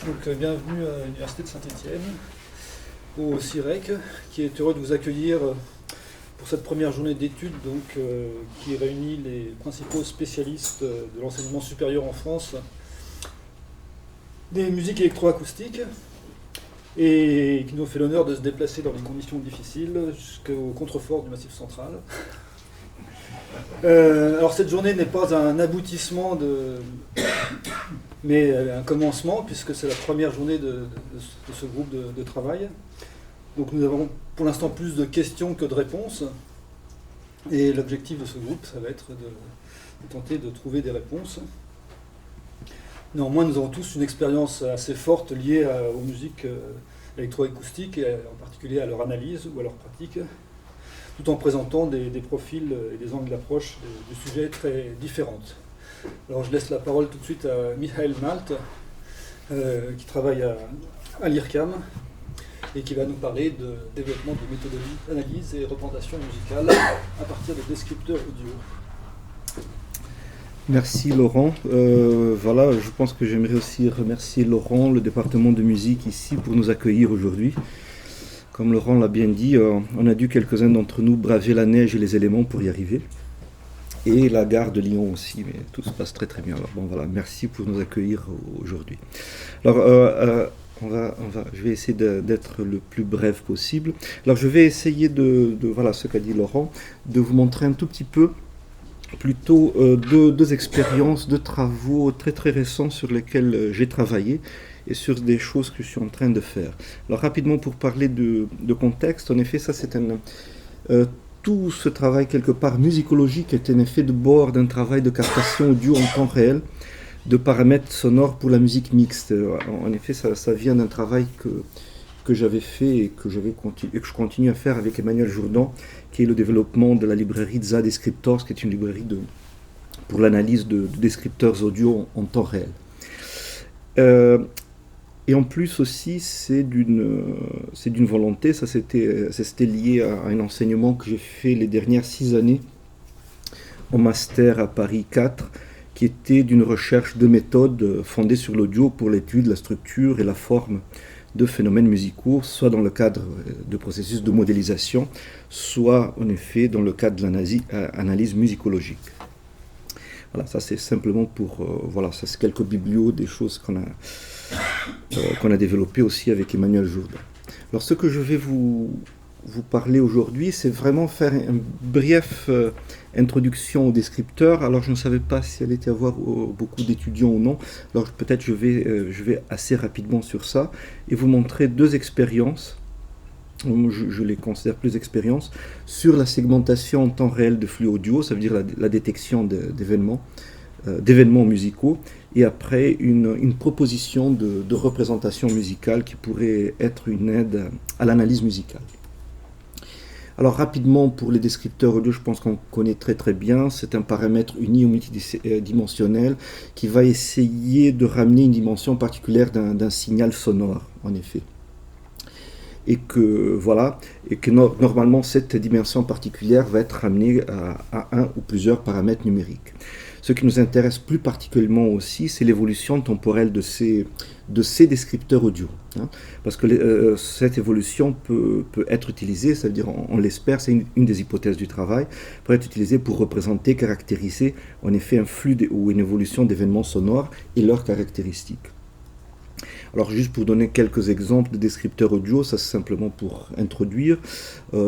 Bienvenue à l'Université de Saint-Étienne, au CIREC, qui est heureux de vous accueillir pour cette première journée d'études qui réunit les principaux spécialistes de l'enseignement supérieur en France des musiques électroacoustiques et qui nous fait l'honneur de se déplacer dans des conditions difficiles jusqu'au contrefort du Massif central. Alors cette journée n'est pas un aboutissement mais un commencement, puisque c'est la première journée de ce groupe de travail. Donc nous avons pour l'instant plus de questions que de réponses. Et l'objectif de ce groupe, ça va être de tenter de trouver des réponses. Néanmoins, nous avons tous une expérience assez forte liée aux musiques électroacoustiques, et en particulier à leur analyse ou à leur pratique, tout en présentant des profils et des angles d'approche du sujet très différentes. Alors je laisse la parole tout de suite à Michael Malt, qui travaille à l'IRCAM et qui va nous parler de développement de méthodologies d'analyse et représentation musicale à partir de descripteurs audio. Merci Laurent. Voilà, je pense que j'aimerais aussi remercier Laurent, le département de musique ici, pour nous accueillir aujourd'hui. Comme Laurent l'a bien dit, on a dû quelques-uns d'entre nous braver la neige et les éléments pour y arriver. Et la gare de Lyon aussi, mais tout se passe très très bien. Alors bon voilà, merci pour nous accueillir aujourd'hui. Alors je vais essayer d'être le plus bref possible. Alors je vais essayer voilà ce qu'a dit Laurent, de vous montrer un tout petit peu plutôt deux expériences, deux travaux très très récents sur lesquels j'ai travaillé et sur des choses que je suis en train de faire. Alors rapidement pour parler de contexte, en effet ça c'est tout ce travail quelque part musicologique est un effet de bord d'un travail de captation audio en temps réel de paramètres sonores pour la musique mixte. En effet, ça vient d'un travail que j'avais fait et que je continue à faire avec Emmanuel Jourdan, qui est le développement de la librairie ZA Descriptors, qui est une librairie pour l'analyse de descripteurs audio en temps réel. Et en plus aussi, c'est d'une volonté, ça c'était lié à un enseignement que j'ai fait les dernières 6 années en master à Paris 4, qui était d'une recherche de méthode fondée sur l'audio pour l'étude, la structure et la forme de phénomènes musicaux, soit dans le cadre de processus de modélisation, soit en effet dans le cadre de l'analyse musicologique. Voilà, ça c'est simplement pour, voilà, ça c'est quelques biblios, des choses qu'on a développées aussi avec Emmanuel Jourdan. Alors ce que je vais vous parler aujourd'hui, c'est vraiment faire une brève introduction au descripteur. Alors je ne savais pas si elle allait avoir beaucoup d'étudiants ou non, alors peut-être je vais assez rapidement sur ça et vous montrer 2 expériences. Je les considère plus expériences, sur la segmentation en temps réel de flux audio, ça veut dire la détection d'événements musicaux, et après une proposition de représentation musicale qui pourrait être une aide à l'analyse musicale. Alors rapidement, pour les descripteurs audio, je pense qu'on connaît très très bien, c'est un paramètre uni ou multidimensionnel qui va essayer de ramener une dimension particulière d'un signal sonore, en effet. Et que normalement cette dimension particulière va être ramenée à un ou plusieurs paramètres numériques. Ce qui nous intéresse plus particulièrement aussi, c'est l'évolution temporelle de ces descripteurs audio, hein, parce que cette évolution peut être utilisée, ça veut dire on l'espère, c'est une des hypothèses du travail, peut être utilisée pour représenter, caractériser en effet un flux ou une évolution d'événements sonores et leurs caractéristiques. Alors juste pour donner quelques exemples de descripteurs audio, ça c'est simplement pour introduire,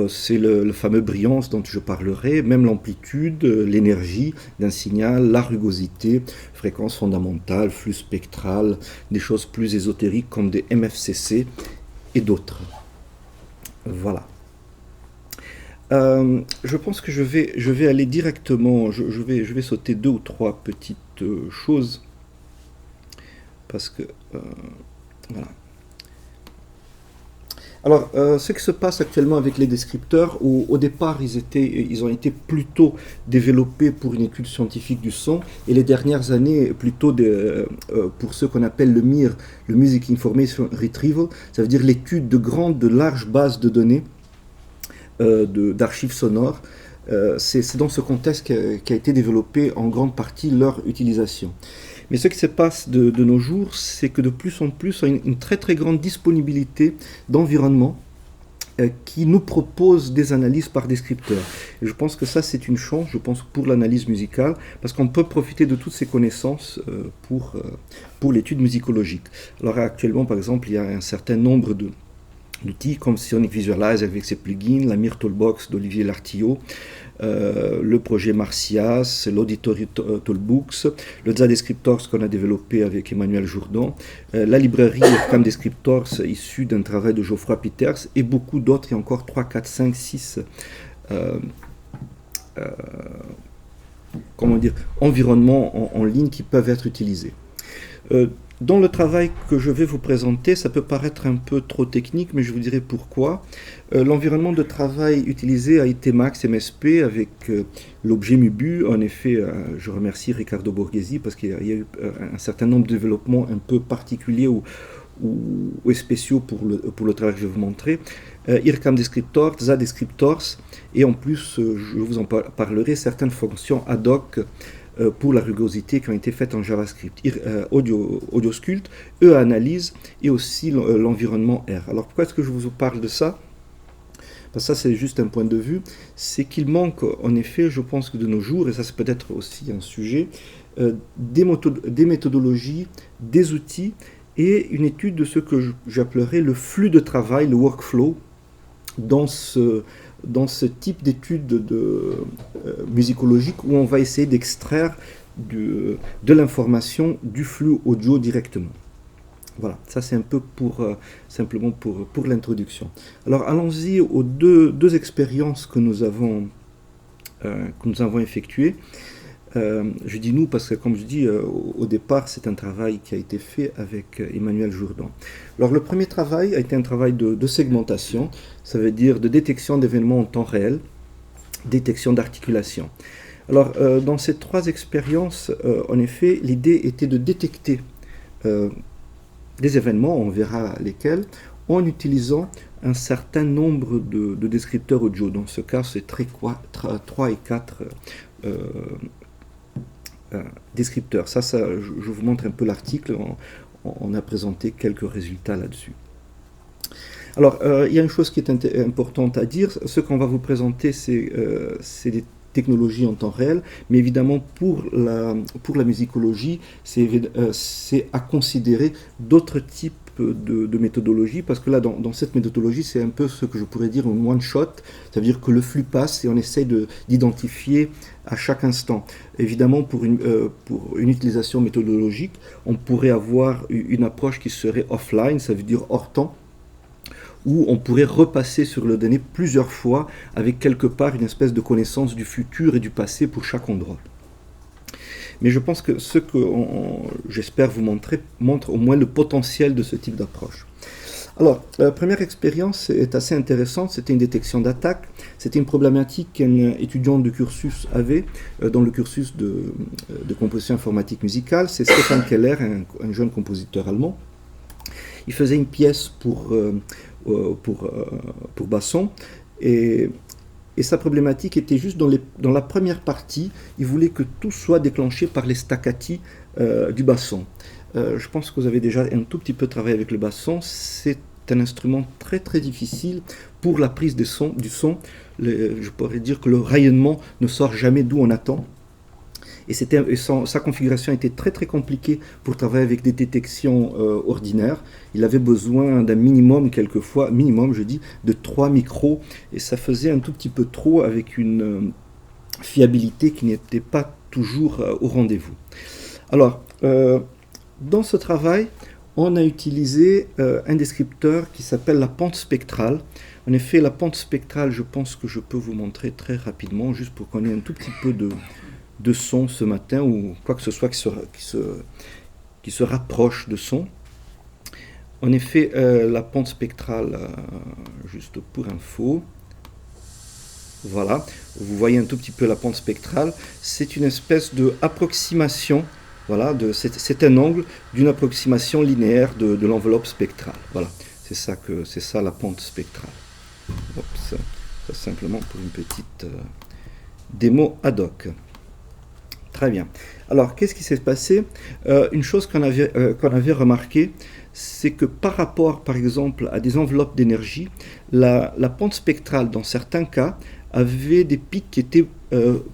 c'est le fameux brillance dont je parlerai, même l'amplitude, l'énergie d'un signal, la rugosité, fréquence fondamentale, flux spectral, des choses plus ésotériques comme des MFCC et d'autres. Voilà. Je pense que je vais aller directement, je vais sauter 2 ou 3 petites choses, parce que... voilà. Alors, ce qui se passe actuellement avec les descripteurs, au départ, ils ont été plutôt développés pour une étude scientifique du son, et les dernières années, plutôt pour ce qu'on appelle le MIR, le Music Information Retrieval, ça veut dire l'étude de larges bases de données, d'archives sonores. C'est dans ce contexte qu'a été développée en grande partie leur utilisation. Mais ce qui se passe de nos jours, c'est que de plus en plus, on a une très très grande disponibilité d'environnement qui nous propose des analyses par descripteurs. Et je pense que ça, c'est une chance, je pense, pour l'analyse musicale, parce qu'on peut profiter de toutes ces connaissances pour l'étude musicologique. Alors actuellement, par exemple, il y a un certain nombre d'outils comme Sonic Visualize avec ses plugins, la Myrtlebox d'Olivier Lartillot, le projet Marcias, l'Auditory Toolbooks, le ZaDescriptors qu'on a développé avec Emmanuel Jourdan, la librairie Cam Descriptors issue d'un travail de Geoffroy Peters et beaucoup d'autres, et encore 3, 4, 5, 6 environnements en ligne qui peuvent être utilisés. Dans le travail que je vais vous présenter, ça peut paraître un peu trop technique, mais je vous dirai pourquoi. L'environnement de travail utilisé a été Max MSP avec l'objet Mubu. En effet, je remercie Riccardo Borghesi parce qu'il y a eu un certain nombre de développements un peu particuliers ou spéciaux pour le travail que je vais vous montrer. IRCAM Descriptors, ZaDescriptors, et en plus, je vous en parlerai, certaines fonctions ad hoc pour la rugosité qui ont été faites en JavaScript, AudioSculpt, E-Analyse et aussi l'environnement R. Alors pourquoi est-ce que je vous parle de ça? Parce que ça c'est juste un point de vue, c'est qu'il manque en effet, je pense que de nos jours, et ça c'est peut-être aussi un sujet, des méthodologies, des outils et une étude de ce que j'appellerais le flux de travail, le workflow, dans ce type d'études musicologiques où on va essayer d'extraire de l'information du flux audio directement. Voilà, ça c'est un peu simplement pour l'introduction. Alors allons-y aux deux expériences que nous avons effectuées. Je dis nous parce que, comme je dis, au départ, c'est un travail qui a été fait avec Emmanuel Jourdan. Alors, le premier travail a été un travail de segmentation, ça veut dire de détection d'événements en temps réel, détection d'articulation. Alors, dans ces trois expériences, en effet, l'idée était de détecter des événements, on verra lesquels, en utilisant un certain nombre de descripteurs audio. Dans ce cas, c'est 3 et 4 descripteurs. Ça, je vous montre un peu l'article. On a présenté quelques résultats là-dessus. Alors, il y a une chose qui est importante à dire. Ce qu'on va vous présenter, c'est des technologies en temps réel, mais évidemment, pour la musicologie, c'est à considérer d'autres types de méthodologie, parce que là, dans cette méthodologie, c'est un peu ce que je pourrais dire un one-shot, ça veut dire que le flux passe et on essaye d'identifier à chaque instant. Évidemment, pour une utilisation méthodologique, on pourrait avoir une approche qui serait offline, ça veut dire hors temps, où on pourrait repasser sur le donné plusieurs fois avec quelque part une espèce de connaissance du futur et du passé pour chaque endroit. Mais je pense que ce que j'espère vous montrer montre au moins le potentiel de ce type d'approche. Alors, la première expérience est assez intéressante, c'était une détection d'attaque. C'était une problématique qu'un étudiant de cursus avait dans le cursus de composition informatique musicale. C'est Stefan Keller, un jeune compositeur allemand. Il faisait une pièce pour basson et sa problématique était juste dans la première partie, il voulait que tout soit déclenché par les staccati du basson. Je pense que vous avez déjà un tout petit peu travaillé avec le basson. C'est un instrument très très difficile pour la prise du son. Je pourrais dire que le rayonnement ne sort jamais d'où on attend. Et sa configuration était très très compliquée pour travailler avec des détections ordinaires. Il avait besoin d'un minimum, quelquefois, de 3 micros, et ça faisait un tout petit peu trop avec une fiabilité qui n'était pas toujours au rendez-vous. Alors, dans ce travail, on a utilisé un descripteur qui s'appelle la pente spectrale. En effet, la pente spectrale, je pense que je peux vous montrer très rapidement, juste pour qu'on ait un tout petit peu de son ce matin, ou quoi que ce soit qui se rapproche de son. En effet, la pente spectrale, juste pour info, voilà, vous voyez un tout petit peu la pente spectrale, c'est une espèce d'approximation, voilà, c'est un angle d'une approximation linéaire de l'enveloppe spectrale. Voilà, c'est ça la pente spectrale. Ça simplement pour une petite démo ad hoc. Très bien. Alors, qu'est-ce qui s'est passé? Une chose qu'on avait remarqué, c'est que par rapport, par exemple, à des enveloppes d'énergie, la pente spectrale, dans certains cas, avait des pics qui étaient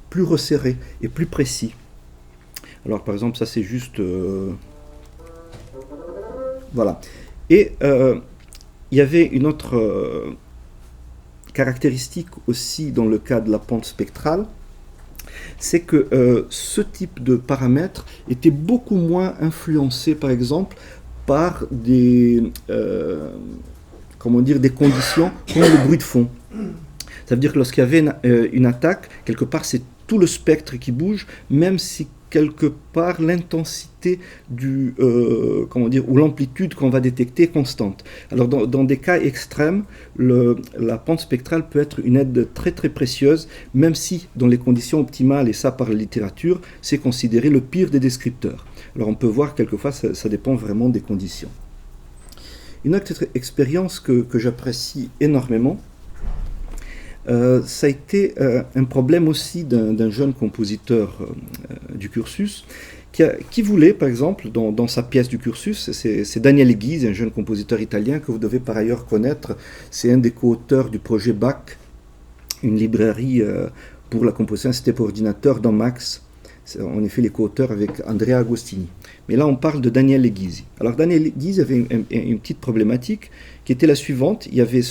plus resserrés et plus précis. Alors, par exemple, ça c'est juste... voilà. Et il y avait une autre caractéristique aussi dans le cas de la pente spectrale, c'est que ce type de paramètres était beaucoup moins influencé, par exemple, par des, comment dire, des conditions comme le bruit de fond. Ça veut dire que lorsqu'il y avait une attaque, quelque part c'est tout le spectre qui bouge, même si quelque part l'intensité du, comment dire, ou l'amplitude qu'on va détecter est constante. Alors dans des cas extrêmes, la pente spectrale peut être une aide très très précieuse, même si dans les conditions optimales, et ça par la littérature, c'est considéré le pire des descripteurs. Alors on peut voir quelquefois, ça dépend vraiment des conditions. Une autre expérience que j'apprécie énormément, ça a été un problème aussi d'un jeune compositeur du cursus qui voulait, par exemple, dans sa pièce du cursus, c'est Daniele Ghisi, un jeune compositeur italien que vous devez par ailleurs connaître. C'est un des co-auteurs du projet Bach, une librairie pour la composition c'était pour ordinateur dans Max. En effet, les co-auteurs avec Andrea Agostini. Mais là, on parle de Daniele Ghisi. Alors, Daniele Ghisi avait une petite problématique qui était la suivante. Il y avait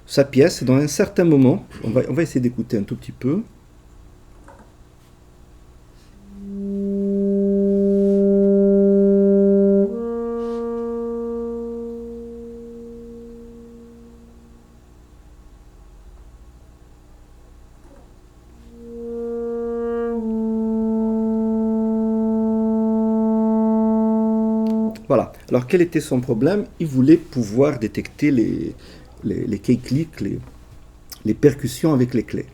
sa pièce, dans un certain moment, on va essayer d'écouter un tout petit peu. Voilà. Alors, quel était son problème? Il voulait pouvoir détecter les key clicks, les percussions avec les clés.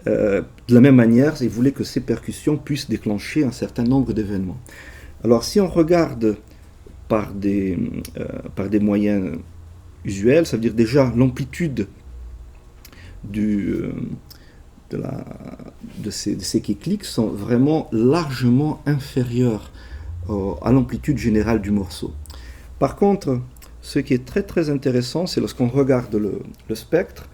De la même manière, il voulait que ces percussions puissent déclencher un certain nombre d'événements. Alors, si on regarde par des moyens usuels, ça veut dire déjà l'amplitude de ces key clicks sont vraiment largement inférieures à l'amplitude générale du morceau. Par contre, ce qui est très très intéressant, c'est lorsqu'on regarde le spectre,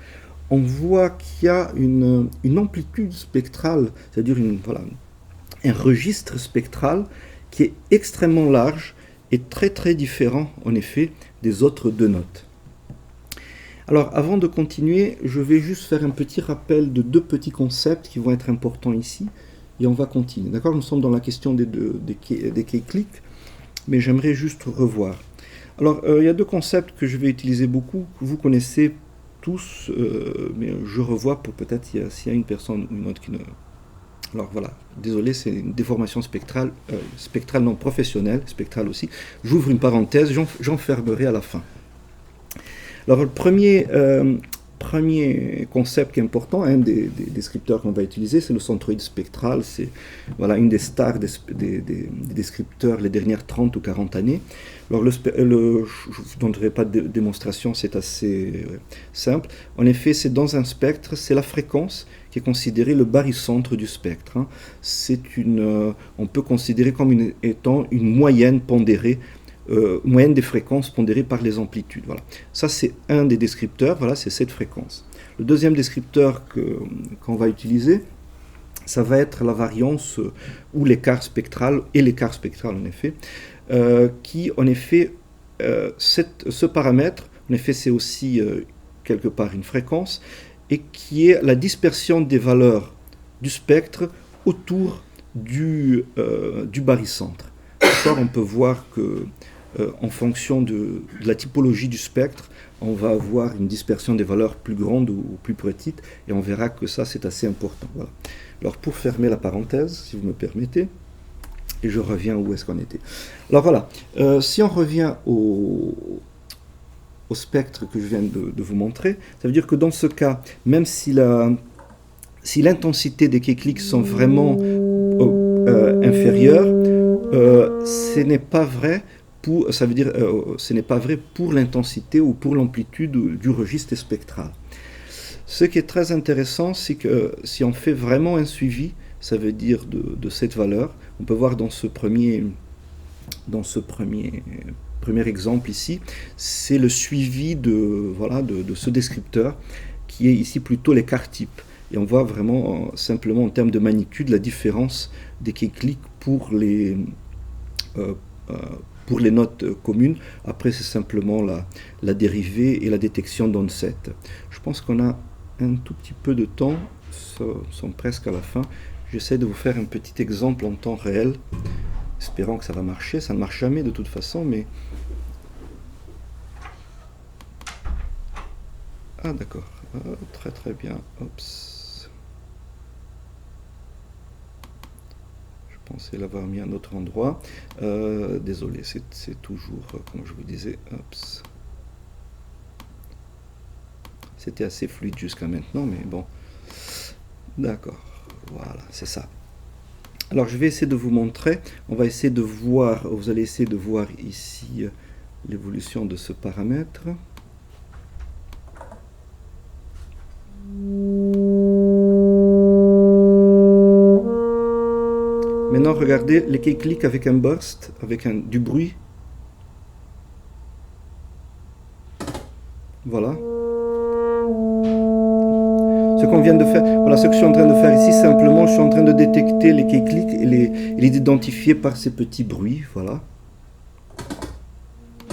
on voit qu'il y a une amplitude spectrale, c'est-à-dire un registre spectral qui est extrêmement large et très très différent en effet des autres deux notes. Alors avant de continuer, je vais juste faire un petit rappel de deux petits concepts qui vont être importants ici et on va continuer. D'accord, nous sommes dans la question des key clicks, mais j'aimerais juste revoir. Alors, il y a deux concepts que je vais utiliser beaucoup, que vous connaissez tous, mais je revois pour peut-être s'il y a une personne ou une autre qui ne... Alors voilà, désolé, c'est une déformation spectrale non professionnelle, spectrale aussi. J'ouvre une parenthèse, j'enfermerai à la fin. Alors, le premier concept qui est important, un des descripteurs qu'on va utiliser, c'est le centroïde spectral. C'est une des stars des descripteurs les dernières 30 ou 40 années. Alors, je ne vous donnerai pas de démonstration, c'est assez simple. En effet, c'est dans un spectre, c'est la fréquence qui est considérée le barycentre du spectre. On peut considérer comme étant une moyenne pondérée, moyenne des fréquences pondérées par les amplitudes. Voilà. Ça, c'est un des descripteurs, voilà, c'est cette fréquence. Le deuxième descripteur qu'on va utiliser, ça va être la variance ou l'écart spectral, et l'écart spectral en effet, qui en effet, ce paramètre, en effet c'est aussi quelque part une fréquence, et qui est la dispersion des valeurs du spectre autour du barycentre. On peut voir que en fonction de la typologie du spectre, on va avoir une dispersion des valeurs plus grande ou plus petite, et on verra que ça c'est assez important. Voilà. Alors pour fermer la parenthèse, si vous me permettez, et je reviens où est-ce qu'on était. Alors voilà, si on revient au spectre que je viens de vous montrer, ça veut dire que dans ce cas, même si l'intensité des key clicks sont vraiment inférieures, ce n'est pas vrai pour l'intensité ou pour l'amplitude du registre spectral. Ce qui est très intéressant, c'est que si on fait vraiment un suivi ça veut dire de cette valeur. On peut voir dans ce premier exemple ici, c'est le suivi de ce descripteur qui est ici plutôt l'écart type. Et on voit vraiment simplement en termes de magnitude la différence des clics pour les notes communes. Après, c'est simplement la dérivée et la détection d'onset. Je pense qu'on a un tout petit peu de temps, nous sommes presque à la fin. J'essaie de vous faire un petit exemple en temps réel, espérant que ça va marcher. Ça ne marche jamais de toute façon, mais... Ah d'accord, très très bien. Oups. Je pensais l'avoir mis à un autre endroit. Désolé, c'est toujours, comme je vous disais, oups. C'était assez fluide jusqu'à maintenant, mais bon. D'accord, voilà, c'est ça. Alors je vais essayer de vous montrer, on va essayer de voir, vous allez essayer de voir ici l'évolution de ce paramètre. Maintenant regardez les clics avec un burst, avec du bruit. Voilà. Ce qu'on vient de faire, voilà, ce que je suis en train de faire ici, simplement, je suis en train de détecter les clics et les identifier par ces petits bruits, voilà.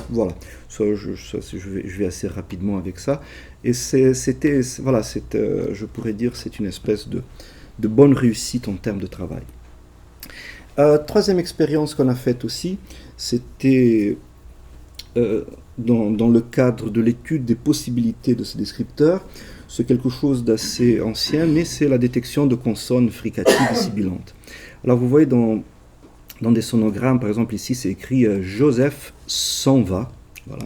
Voilà, je vais assez rapidement avec ça. Et je pourrais dire, c'est une espèce de bonne réussite en termes de travail. Troisième expérience qu'on a faite aussi, c'était dans le cadre de l'étude des possibilités de ce descripteur. C'est quelque chose d'assez ancien, mais c'est la détection de consonnes fricatives et sibilantes. Alors vous voyez dans des sonogrammes, par exemple ici c'est écrit Joseph s'en va, voilà.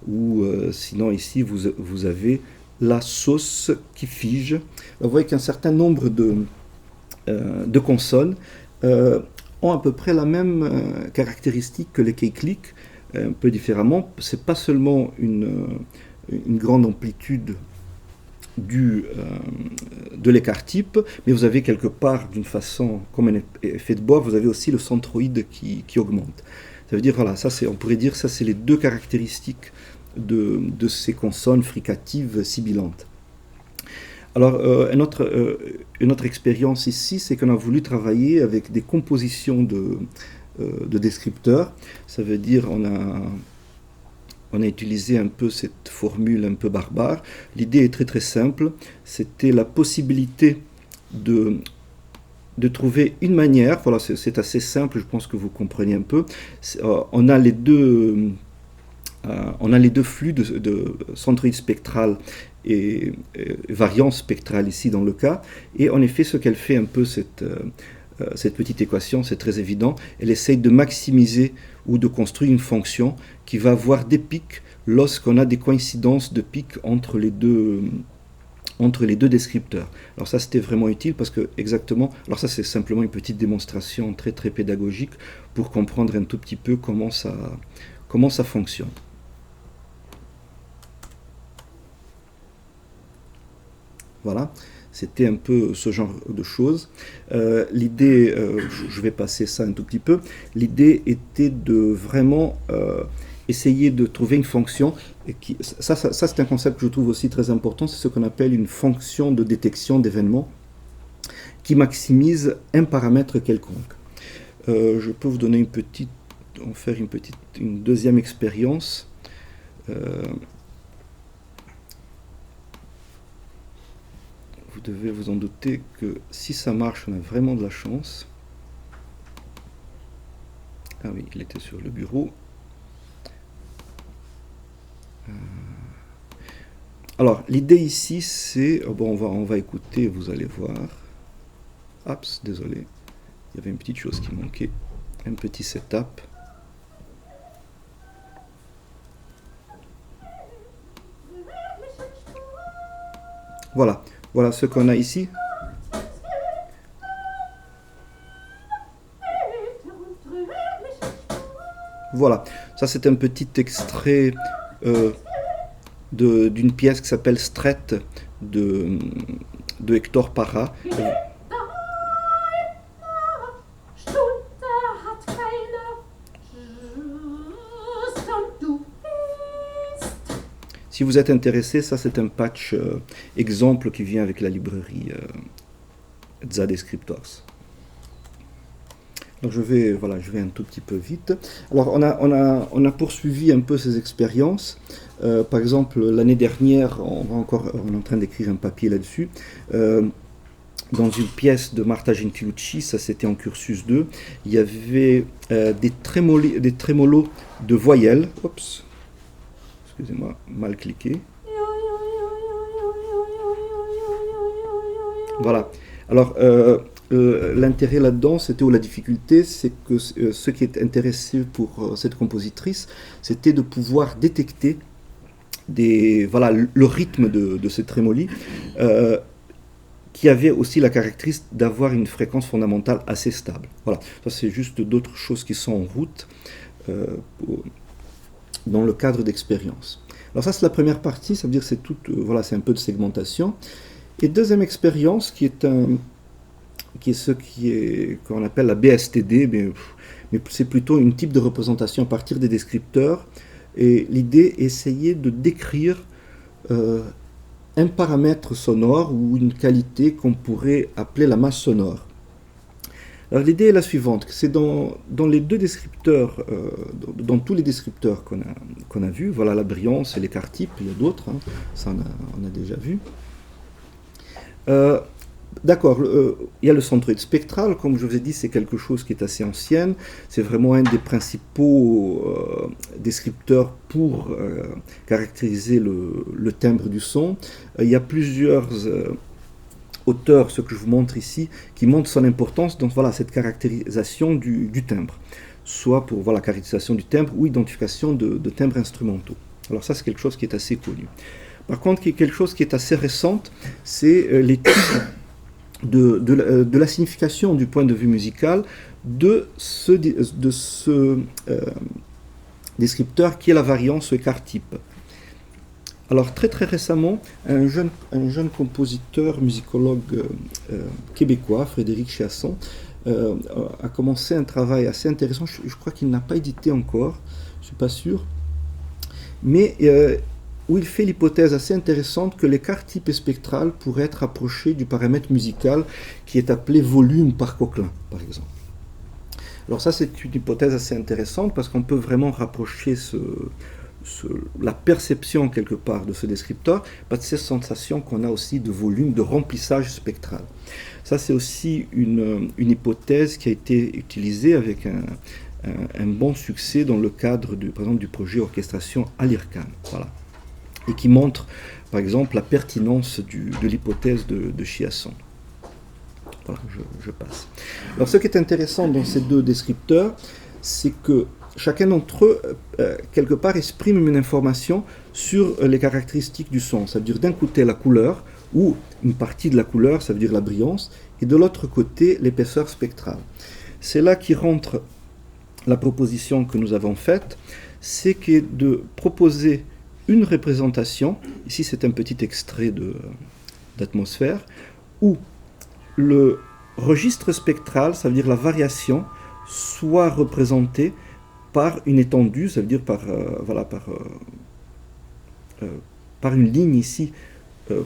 Ou sinon ici vous avez la sauce qui fige. Alors, vous voyez qu'un certain nombre de consonnes ont à peu près la même caractéristique que les clics, un peu différemment. C'est pas seulement une grande amplitude de l'écart type, mais vous avez quelque part, d'une façon comme un effet de bord, vous avez aussi le centroïde qui augmente. Ça veut dire, voilà, on pourrait dire ça c'est les deux caractéristiques de ces consonnes fricatives sibilantes. Alors, une autre expérience ici, c'est qu'on a voulu travailler avec des compositions de descripteurs. Ça veut dire, on a utilisé un peu cette formule un peu barbare. L'idée est très très simple. C'était la possibilité de trouver une manière, voilà, c'est assez simple, je pense que vous comprenez un peu. On a les deux flux de centroïde spectral et variance spectrale ici dans le cas, et en effet ce qu'elle fait un peu cette petite équation, c'est très évident, elle essaye de maximiser ou de construire une fonction qui va avoir des pics lorsqu'on a des coïncidences de pics entre les deux descripteurs. Alors ça c'était vraiment utile parce que exactement, alors ça c'est simplement une petite démonstration très très pédagogique pour comprendre un tout petit peu comment ça fonctionne. Voilà, c'était un peu ce genre de choses. L'idée, je vais passer ça un tout petit peu, l'idée était de vraiment essayer de trouver une fonction, ça c'est un concept que je trouve aussi très important, c'est ce qu'on appelle une fonction de détection d'événements qui maximise un paramètre quelconque. Je peux vous donner une deuxième expérience. Vous devez vous en douter que si ça marche, on a vraiment de la chance. Ah oui, il était sur le bureau. Alors, l'idée ici, c'est... Oh bon, on va écouter, vous allez voir. Oups, désolé. Il y avait une petite chose qui manquait. Un petit setup. Voilà. Voilà ce qu'on a ici. Voilà. Ça, c'est un petit extrait d'une pièce qui s'appelle Strett de Hector Parra. Si vous êtes intéressé, ça c'est un patch exemple qui vient avec la librairie ZDescriptors. Donc je vais un tout petit peu vite. Alors on a poursuivi un peu ces expériences. Par exemple, l'année dernière, on est en train d'écrire un papier là-dessus. Dans une pièce de Marta Gentilucci, ça c'était en cursus 2, il y avait des trémolos de voyelles. Oups, excusez-moi, mal cliqué. Voilà. Alors, l'intérêt là-dedans, ou la difficulté, c'est que ce qui est intéressé pour cette compositrice, c'était de pouvoir détecter le rythme de ces trémolis, qui avait aussi la caractéristique d'avoir une fréquence fondamentale assez stable. Voilà, ça c'est juste d'autres choses qui sont en route dans le cadre d'expérience. Alors ça c'est la première partie, ça veut dire que c'est c'est un peu de segmentation. Et deuxième expérience qui est ce qu'on appelle la BSTD, mais c'est plutôt une type de représentation à partir des descripteurs. Et l'idée est essayer de décrire un paramètre sonore ou une qualité qu'on pourrait appeler la masse sonore. Alors l'idée est la suivante, c'est dans les deux descripteurs, dans tous les descripteurs qu'on a vus, voilà la brillance et l'écart type, il y a d'autres, ça on a déjà vu. D'accord, il y a le centroïde spectral, comme je vous ai dit, c'est quelque chose qui est assez ancien, c'est vraiment un des principaux descripteurs pour caractériser le timbre du son. Il y a plusieurs auteurs, ce que je vous montre ici, qui montrent son importance dans cette caractérisation du timbre, soit pour la caractérisation du timbre ou identification de timbres instrumentaux. Alors ça, c'est quelque chose qui est assez connu. Par contre, quelque chose qui est assez récent, c'est l'étude de la signification du point de vue musical de ce descripteur qui est la variance écart type. Alors très récemment, un jeune compositeur, musicologue québécois, Frédéric Chiasson, a commencé un travail assez intéressant. Je crois qu'il n'a pas édité encore, je ne suis pas sûr, mais où il fait l'hypothèse assez intéressante que l'écart type spectral pourrait être approché du paramètre musical qui est appelé volume par Coquelin, par exemple. Alors ça, c'est une hypothèse assez intéressante parce qu'on peut vraiment rapprocher la perception quelque part de ce descripteur par cette sensation qu'on a aussi de volume, de remplissage spectral. Ça, c'est aussi une hypothèse qui a été utilisée avec un bon succès dans le cadre, par exemple, du projet orchestration à l'IRCAM. Voilà. Et qui montre, par exemple, la pertinence de l'hypothèse de Chiasson. Voilà, je passe. Alors, ce qui est intéressant dans ces deux descripteurs, c'est que chacun d'entre eux, quelque part, exprime une information sur les caractéristiques du son. Ça veut dire d'un côté la couleur, ou une partie de la couleur, ça veut dire la brillance, et de l'autre côté l'épaisseur spectrale. C'est là qui rentre la proposition que nous avons faite, c'est que de proposer une représentation, ici c'est un petit extrait d'atmosphère, où le registre spectral, ça veut dire la variation, soit représenté par une étendue, ça veut dire par une ligne ici,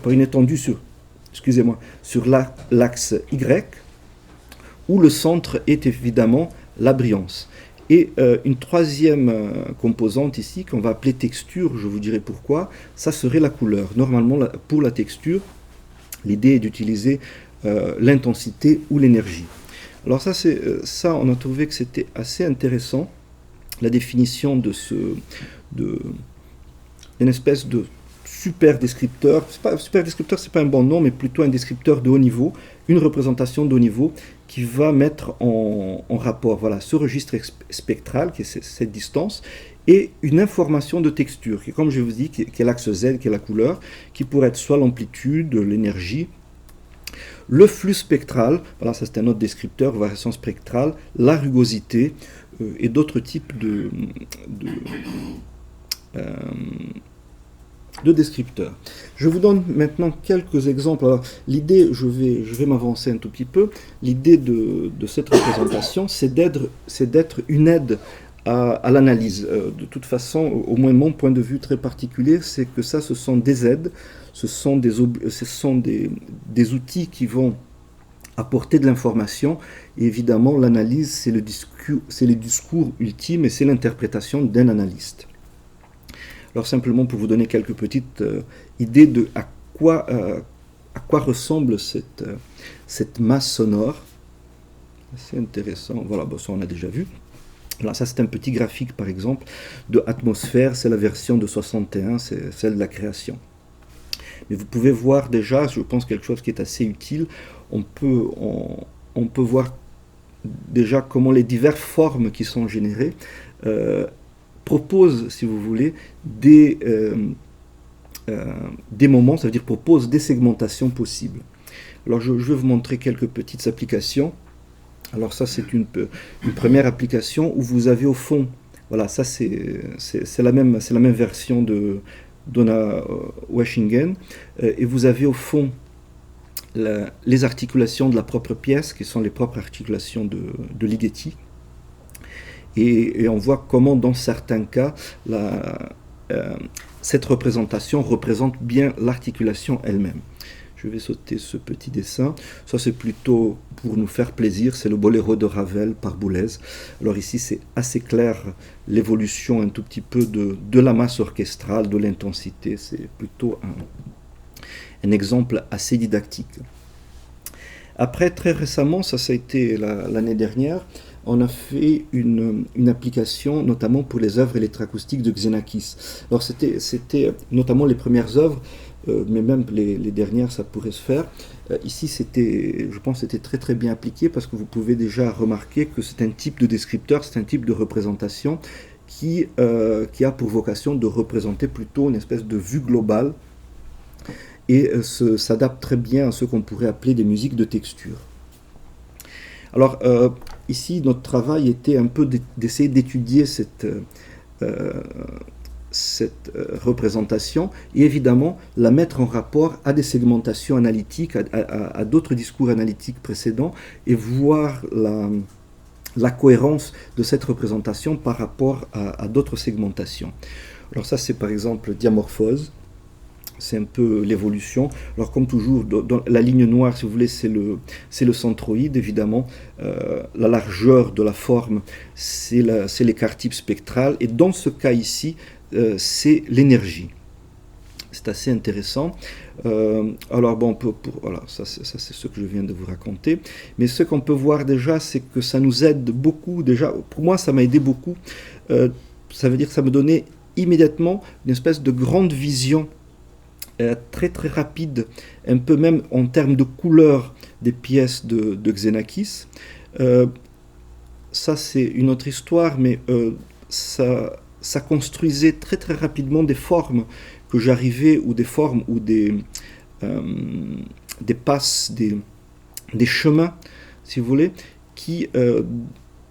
par une étendue sur l'axe Y, où le centre est évidemment la brillance. Et une troisième composante ici, qu'on va appeler texture, je vous dirai pourquoi, ça serait la couleur. Normalement, pour la texture, l'idée est d'utiliser l'intensité ou l'énergie. Alors ça, on a trouvé que c'était assez intéressant, la définition d'une espèce de super descripteur. Super descripteur, c'est pas un bon nom, mais plutôt un descripteur de haut niveau, une représentation de haut niveau qui va mettre en rapport ce registre spectral, qui est cette distance, et une information de texture, qui, comme je vous dis, qui est l'axe Z, qui est la couleur, qui pourrait être soit l'amplitude, l'énergie, le flux spectral, voilà, ça c'est un autre descripteur, variation spectrale, la rugosité, et d'autres types de descripteurs. Je vous donne maintenant quelques exemples. Alors, l'idée, je vais m'avancer un tout petit peu, l'idée de cette représentation, c'est d'être une aide à l'analyse. De toute façon, au moins mon point de vue très particulier, c'est que ça, ce sont des aides, ce sont des outils qui vont apporter de l'information. Et évidemment, l'analyse, c'est le discours ultime et c'est l'interprétation d'un analyste. Alors simplement pour vous donner quelques petites idées de à quoi ressemble cette masse sonore. C'est intéressant. Voilà, bon, ça on a déjà vu. Alors ça c'est un petit graphique par exemple de Atmosphère, c'est la version de 61, c'est celle de la création. Mais vous pouvez voir déjà, je pense quelque chose qui est assez utile, on peut voir déjà comment les diverses formes qui sont générées proposent, si vous voulez, des moments, ça veut dire proposent des segmentations possibles. Alors je vais vous montrer quelques petites applications. Alors ça c'est une première application où vous avez au fond, voilà, ça c'est la même version de Donna Washingen, et vous avez au fond les articulations de la propre pièce, qui sont les propres articulations de Ligeti, et on voit comment dans certains cas cette représentation représente bien l'articulation elle-même. Je vais sauter ce petit dessin. Ça, c'est plutôt pour nous faire plaisir. C'est le Boléro de Ravel par Boulez. Alors ici, c'est assez clair l'évolution un tout petit peu de la masse orchestrale, de l'intensité. C'est plutôt un exemple assez didactique. Après, très récemment, ça a été l'année dernière, on a fait une application notamment pour les œuvres électroacoustiques de Xenakis. Alors c'était notamment les premières œuvres, mais même les dernières, ça pourrait se faire. Ici, je pense que c'était très très bien appliqué parce que vous pouvez déjà remarquer que c'est un type de descripteur, c'est un type de représentation qui a pour vocation de représenter plutôt une espèce de vue globale et s'adapte très bien à ce qu'on pourrait appeler des musiques de texture. Alors, ici, notre travail était un peu d'essayer d'étudier cette représentation et évidemment la mettre en rapport à des segmentations analytiques, à d'autres discours analytiques précédents et voir la cohérence de cette représentation par rapport à d'autres segmentations. Alors ça, c'est par exemple Diamorphose. C'est un peu l'évolution. Alors comme toujours, dans la ligne noire, si vous voulez, c'est le centroïde, évidemment. La largeur de la forme, c'est l'écart-type spectral. Et dans ce cas ici, c'est l'énergie. C'est assez intéressant. Alors bon, voilà, ça c'est ce que je viens de vous raconter. Mais ce qu'on peut voir déjà, c'est que ça nous aide beaucoup. Déjà, pour moi, ça m'a aidé beaucoup. Ça veut dire que ça me donnait immédiatement une espèce de grande vision très très rapide, un peu même en termes de couleur des pièces de Xenakis. Ça c'est une autre histoire, mais ça construisait très très rapidement des formes que j'arrivais, ou des formes, ou des passes, des chemins, si vous voulez, qui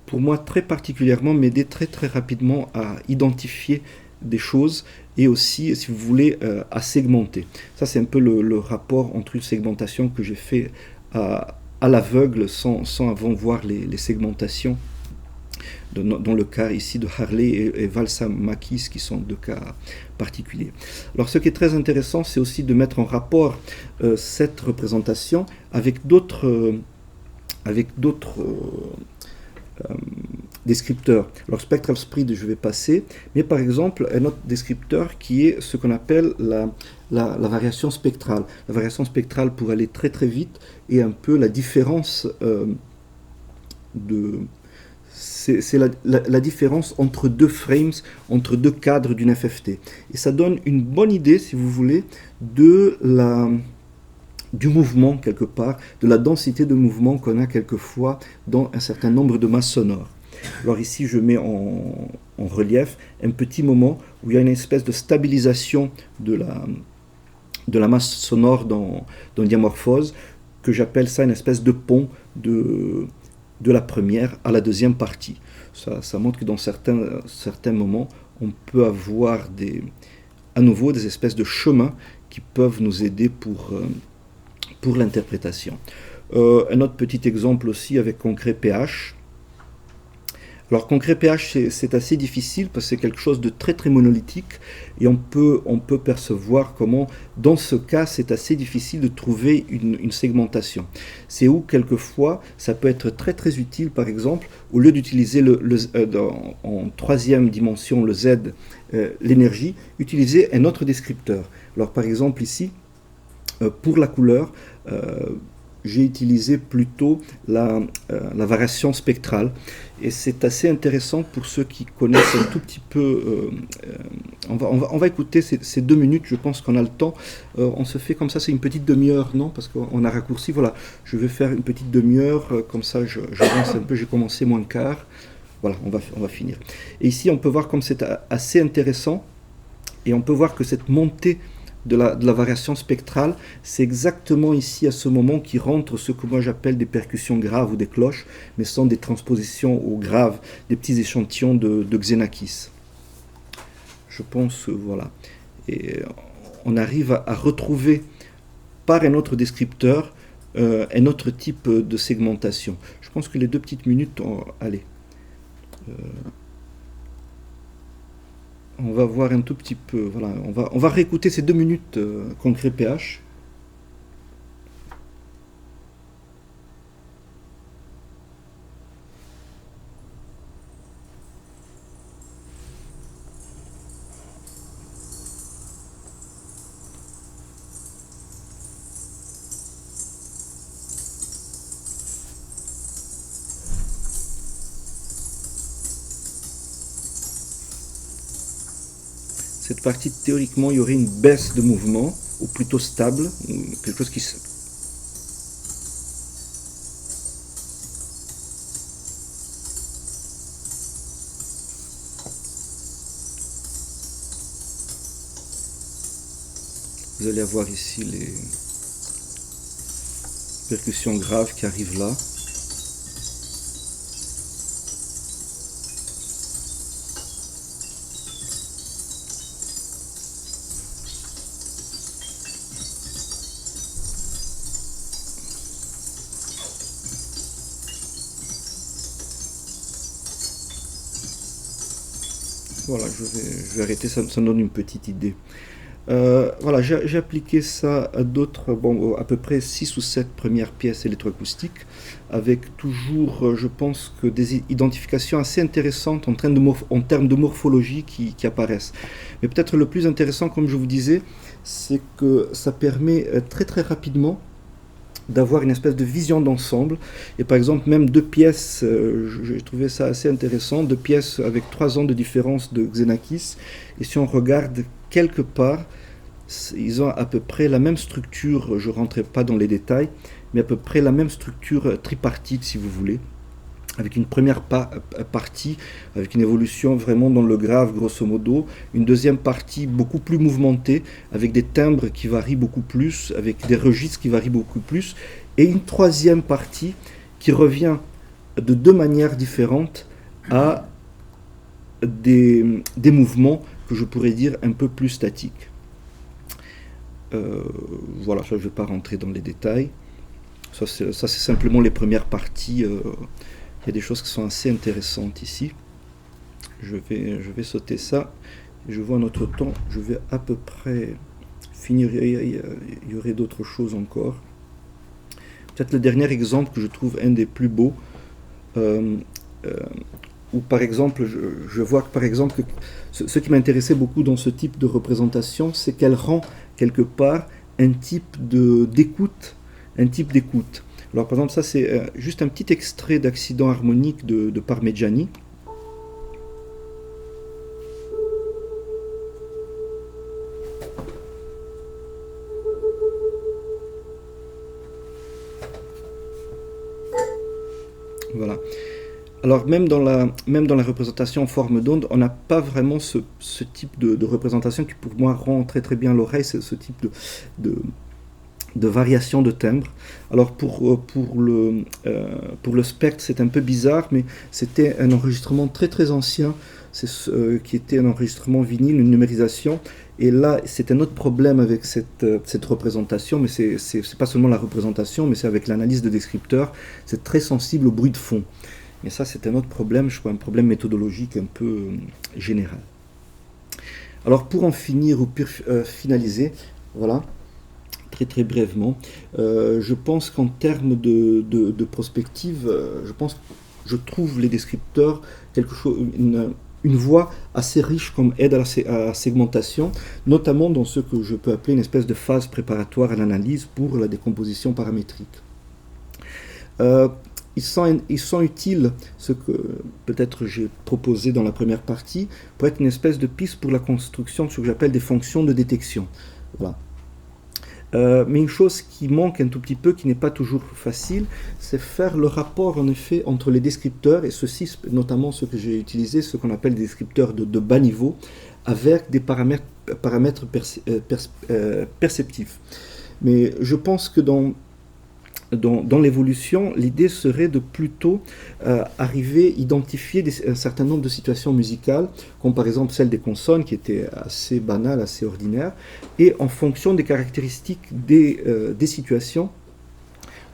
pour moi très particulièrement m'aidaient très très rapidement à identifier des choses et aussi, si vous voulez, à segmenter. Ça, c'est un peu le rapport entre une segmentation que j'ai fait à l'aveugle sans avant voir les segmentations, dans le cas ici de Harley et Valsamakis, qui sont deux cas particuliers. Alors, ce qui est très intéressant, c'est aussi de mettre en rapport cette représentation avec d'autres descripteurs. Alors Spectral Spread, je vais passer, mais par exemple un autre descripteur qui est ce qu'on appelle la variation spectrale. La variation spectrale, pour aller très très vite, est un peu la différence c'est la différence entre deux frames, entre deux cadres d'une FFT. Et ça donne une bonne idée, si vous voulez, du mouvement quelque part, de la densité de mouvement qu'on a quelquefois dans un certain nombre de masses sonores. Alors ici, je mets en relief un petit moment où il y a une espèce de stabilisation de la masse sonore dans Diamorphose, que j'appelle ça une espèce de pont de la première à la deuxième partie. Ça montre que dans certains moments, on peut avoir à nouveau des espèces de chemins qui peuvent nous aider pour l'interprétation. Un autre petit exemple aussi avec concret PH. Alors concret pH, c'est assez difficile parce que c'est quelque chose de très très monolithique et on peut percevoir comment dans ce cas c'est assez difficile de trouver une segmentation. C'est où quelquefois ça peut être très très utile, par exemple, au lieu d'utiliser en troisième dimension le Z, l'énergie, utiliser un autre descripteur. Alors par exemple ici, pour la couleur, j'ai utilisé plutôt la variation spectrale. Et c'est assez intéressant pour ceux qui connaissent un tout petit peu. On va écouter ces 2 minutes, je pense qu'on a le temps. On se fait comme ça, c'est une petite demi-heure, non? Parce qu'on a raccourci. Voilà, je vais faire une petite demi-heure, comme ça j'avance un peu, j'ai commencé moins quart. Voilà, on va finir. Et ici, on peut voir comme c'est assez intéressant. Et on peut voir que cette montée de la variation spectrale, c'est exactement ici à ce moment qui rentre ce que moi j'appelle des percussions graves ou des cloches, mais ce sont des transpositions au grave, des petits échantillons de Xenakis. Je pense, voilà. Et on arrive à retrouver par un autre descripteur un autre type de segmentation. Je pense que les 2 petites minutes, allez. On va voir un tout petit peu, voilà, on va réécouter ces 2 minutes concret pH. Cette partie, théoriquement, il y aurait une baisse de mouvement, ou plutôt stable, quelque chose qui se... Vous allez avoir ici les percussions graves qui arrivent là. Voilà, je vais arrêter, ça me donne une petite idée. Voilà, j'ai appliqué ça à d'autres, bon, à peu près 6 ou 7 premières pièces électroacoustiques, avec toujours, je pense, que des identifications assez intéressantes en termes de morphologie qui apparaissent. Mais peut-être le plus intéressant, comme je vous disais, c'est que ça permet très très rapidement d'avoir une espèce de vision d'ensemble. Et par exemple, même 2 pièces, j'ai trouvé ça assez intéressant, 2 pièces avec 3 ans de différence de Xenakis. Et si on regarde quelque part, ils ont à peu près la même structure, je ne rentrerai pas dans les détails, mais à peu près la même structure tripartite, si vous voulez, avec une première partie, avec une évolution vraiment dans le grave, grosso modo, une deuxième partie beaucoup plus mouvementée, avec des timbres qui varient beaucoup plus, avec des registres qui varient beaucoup plus, et une troisième partie qui revient de 2 manières différentes à des mouvements que je pourrais dire un peu plus statiques. Voilà, ça je ne vais pas rentrer dans les détails. Ça c'est simplement les premières parties. Il y a des choses qui sont assez intéressantes ici. Je vais sauter ça. Je vois notre temps. Je vais à peu près finir. Il y aurait d'autres choses encore. Peut-être le dernier exemple que je trouve un des plus beaux. Où par exemple, je vois que par exemple, ce qui m'intéressait beaucoup dans ce type de représentation, c'est qu'elle rend quelque part un type d'écoute. Alors par exemple, ça c'est juste un petit extrait d'Accident harmonique de Parmigiani. Voilà. Alors même dans la représentation en forme d'onde, on n'a pas vraiment ce type de représentation qui pour moi rend très très bien l'oreille, c'est ce type de variation de timbre. Alors pour le spectre, c'est un peu bizarre, mais c'était un enregistrement très très ancien, qui était un enregistrement vinyle, une numérisation. Et là, c'est un autre problème avec cette représentation, mais c'est pas seulement la représentation, mais c'est avec l'analyse de descripteurs. C'est très sensible au bruit de fond. Mais ça, c'est un autre problème, je crois, un problème méthodologique un peu général. Alors, pour en finir ou pour finaliser, voilà, très très brièvement, je pense qu'en termes de prospective, je trouve les descripteurs quelque chose, une voie assez riche comme aide à la segmentation, notamment dans ce que je peux appeler une espèce de phase préparatoire à l'analyse pour la décomposition paramétrique. Ils sont utiles, ce que peut-être j'ai proposé dans la première partie, pour être une espèce de piste pour la construction de ce que j'appelle des fonctions de détection. Voilà. Mais une chose qui manque un tout petit peu, qui n'est pas toujours facile, c'est faire le rapport en effet entre les descripteurs, et ceci notamment ce que j'ai utilisé, ce qu'on appelle des descripteurs de bas niveau, avec des paramètres perceptifs. Mais je pense que dans l'évolution, l'idée serait de plutôt arriver à identifier un certain nombre de situations musicales, comme par exemple celle des consonnes, qui était assez banale, assez ordinaire, et en fonction des caractéristiques des situations,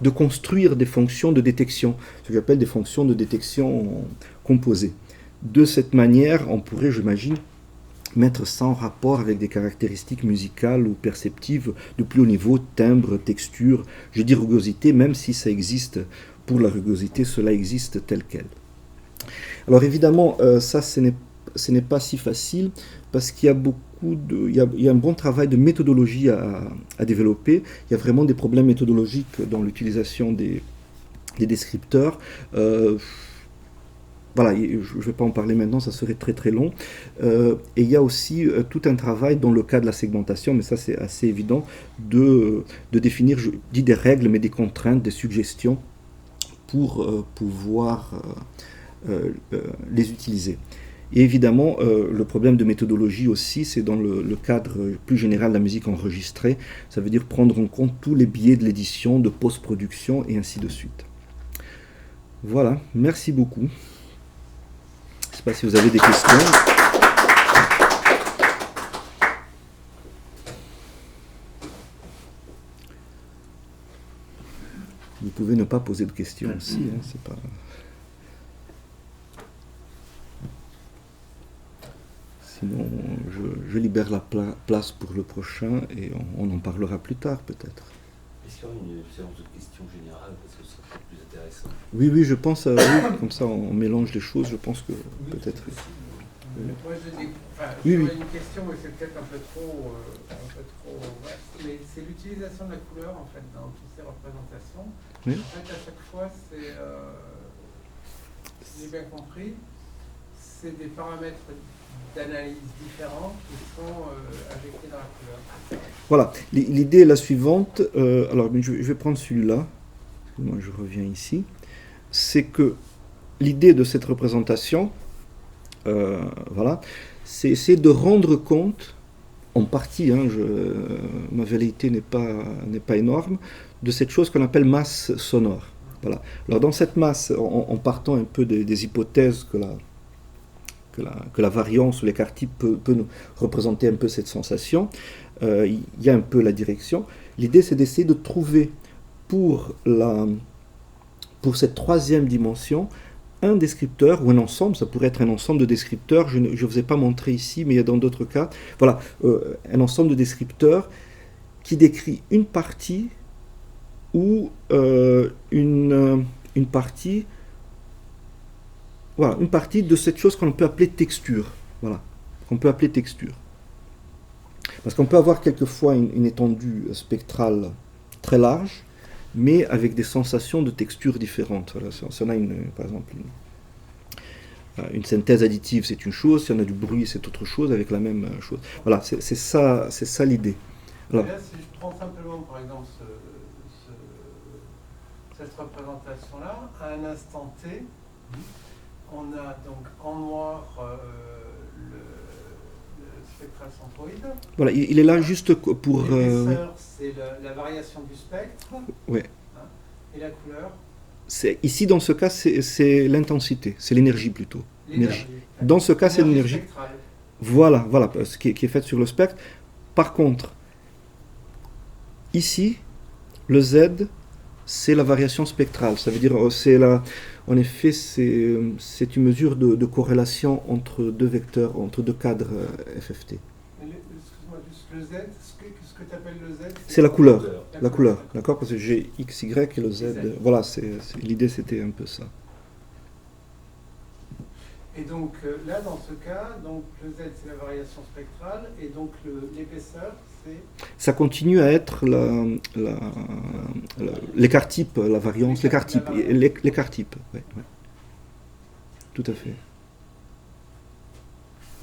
de construire des fonctions de détection, ce que j'appelle des fonctions de détection composées. De cette manière, on pourrait, j'imagine, mettre ça en rapport avec des caractéristiques musicales ou perceptives de plus haut niveau, timbre, texture, je dis rugosité, même si ça existe, pour la rugosité, cela existe tel quel. Alors évidemment, ça, ce n'est pas si facile, parce qu'il y a il y a un bon travail de méthodologie à développer. Il y a vraiment des problèmes méthodologiques dans l'utilisation des descripteurs. Voilà, je ne vais pas en parler maintenant, ça serait très très long. Et il y a aussi tout un travail dans le cas de la segmentation, mais ça c'est assez évident, de définir, je dis des règles, mais des contraintes, des suggestions pour pouvoir les utiliser. Et évidemment, le problème de méthodologie aussi, c'est dans le cadre plus général de la musique enregistrée, ça veut dire prendre en compte tous les biais de l'édition, de post-production et ainsi de suite. Voilà, merci beaucoup. Je ne sais pas si vous avez des questions. Vous pouvez ne pas poser de questions aussi, hein, c'est pas... Sinon, je libère la place pour le prochain et on en parlera plus tard peut-être. Est-ce qu'il y aura une séance de questions générales parce que ça serait plus intéressant? Oui, je pense, oui, comme ça on mélange les choses, je pense que peut-être... Moi, Oui. une question, mais c'est peut-être un peu trop vaste, mais c'est l'utilisation de la couleur en fait dans toutes ces représentations. Oui. En fait, à chaque fois, c'est, si j'ai bien compris, c'est des paramètres d'analyse différents qui sont injectés dans la couleur. Voilà, l'idée est la suivante. Alors, je vais prendre celui-là. Moi, je reviens ici. C'est que l'idée de cette représentation, voilà, c'est essayer de rendre compte, en partie, hein, ma velléité n'est pas énorme, de cette chose qu'on appelle masse sonore. Voilà. Alors dans cette masse, en partant un peu des hypothèses que la variance ou l'écart type peut nous représenter un peu cette sensation, il y a un peu la direction. L'idée, c'est d'essayer de trouver pour cette troisième dimension un descripteur ou un ensemble, ça pourrait être un ensemble de descripteurs, je ne vous ai pas montré ici, mais il y a dans d'autres cas, voilà, un ensemble de descripteurs qui décrit une partie ou une partie, voilà, une partie de cette chose qu'on peut appeler texture, voilà, qu'on peut appeler texture. Parce qu'on peut avoir quelquefois une étendue spectrale très large, mais avec des sensations de texture différentes. Voilà, si on a par exemple une synthèse additive, c'est une chose, si on a du bruit, c'est autre chose, avec la même chose. Voilà, c'est ça l'idée. Alors, là, si je prends simplement, par exemple, cette représentation-là, à un instant T, on a donc en noir le spectral centroïde. Voilà, il est là juste pour... L'épaisseur, c'est la variation du spectre. Ouais. Hein, et la couleur. Ici, dans ce cas, c'est l'intensité, c'est l'énergie plutôt. L'énergie. Dans ce cas, c'est l'énergie. Voilà, ce qui est fait sur le spectre. Par contre, ici, le Z, c'est la variation spectrale. Ça veut dire, en effet, c'est une mesure de corrélation entre deux vecteurs, entre deux cadres FFT. Excuse-moi, juste le Z, ce que tu appelles le Z, C'est la couleur, d'accord? Parce que j'ai X, Y et le Z. Voilà, l'idée c'était un peu ça. Et donc là, dans ce cas, donc, le Z c'est la variation spectrale, et donc l'épaisseur c'est... Ça continue à être l'écart type, la variance, l'écart type, ouais. Tout à fait.